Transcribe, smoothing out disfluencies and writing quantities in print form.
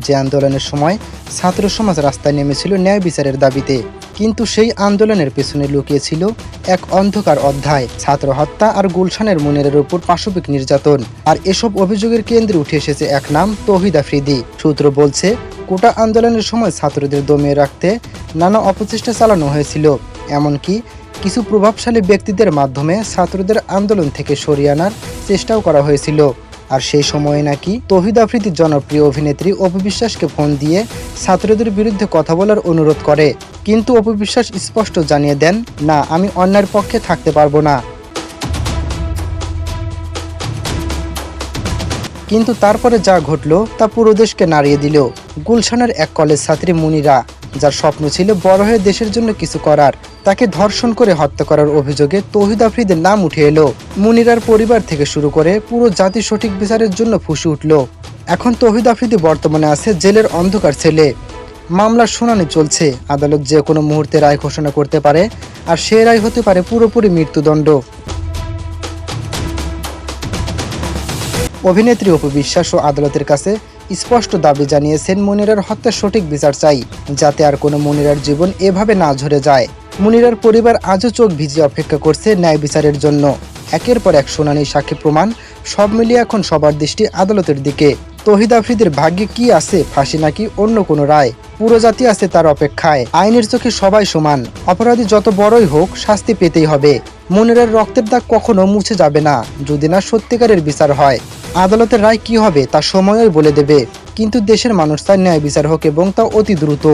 যে আন্দোলনের সময় ছাত্র সমাজ রাস্তায় নেমেছিল ন্যায় বিচারের দাবিতে। কিন্তু সেই আন্দোলনের পেছনে লুকিয়েছিল এক অন্ধকার অধ্যায়, ছাত্র হত্যা আর গুলশানের মুনিরের উপর পাশবিক নির্যাতন। আর এসব অভিযোগের কেন্দ্রে উঠে এসেছে এক নাম, তৌহিদ আফ্রিদি। সূত্র বলছে, কোটা আন্দোলনের সময় ছাত্রদের দমিয়ে রাখতে নানা অপচেষ্টা চালানো হয়েছিল। এমনকি কিছু প্রভাবশালী ব্যক্তিদের মাধ্যমে ছাত্রদের আন্দোলন থেকে সরিয়ে আনার চেষ্টাও করা হয়েছিল। আর সেই সময়ে নাকি তৌহিদ আফ্রিদির জনপ্রিয় অভিনেত্রী অপু বিশ্বাসকে ফোন দিয়ে ছাত্রদের বিরুদ্ধে কথা বলার অনুরোধ করে। কিন্তু অপু বিশ্বাস স্পষ্ট জানিয়ে দেন, না, আমি অন্যায়ের পক্ষে থাকতে পারবো না। কিন্তু তারপরে যা ঘটলো তা পুরো দেশকে নাড়িয়ে দিল। গুলশানের এক কলেজ ছাত্রী মুনিরা, যার স্বপ্ন ছিল বড় হয়ে দেশের জন্য কিছু করার, তাকে ধর্ষণ করে হত্যা করার অভিযোগে তৌহিদ আফ্রিদির নাম উঠে এলো। মুনিরার পরিবার থেকে শুরু করে পুরো জাতি সঠিক বিচারের জন্য ফুঁসে উঠল। এখন তৌহিদ আফ্রিদি বর্তমানে আছে জেলের অন্ধকার সেলে। মামলার শুনানি চলছে। আদালত যে কোনো মুহূর্তে রায় ঘোষণা করতে পারে, আর সে রায় হতে পারে পুরোপুরি মৃত্যুদণ্ড। অভিনেত্রী অপু বিশ্বাস ও আদালতের কাছে স্পষ্ট দাবি জানিয়েছেন, মুনিরার হত্যার সঠিক বিচার চাই, যাতে আর কোনো মুনিরার জীবন এভাবে না ঝরে যায়। মুনিরার পরিবার আজও চোখ ভিজিয়ে অপেক্ষা করছে ন্যায় বিচারের জন্য। একের পর এক শুনানি, সাক্ষী, প্রমাণ সব মিলিয়ে এখন সবার দৃষ্টি আদালতের দিকে। তৌহিদ আফ্রিদির ভাগ্যে কি আছে, ফাঁসি নাকি অন্য কোনো রায়? পুরো জাতি আছে তার অপেক্ষায়। আইনের চোখে সবাই সমান। অপরাধী যত বড়ই হোক, শাস্তি পেতেই হবে। মুনিরার রক্তের দাগ কখনো মুছে যাবে না, যদি না সত্যিকারের বিচার হয়। আদালতের রায় কি হবে তা সময়ই বলে দেবে, কিন্তু দেশের মানুষ চায় ন্যায় বিচার হোক, এবং তা অতি দ্রুত।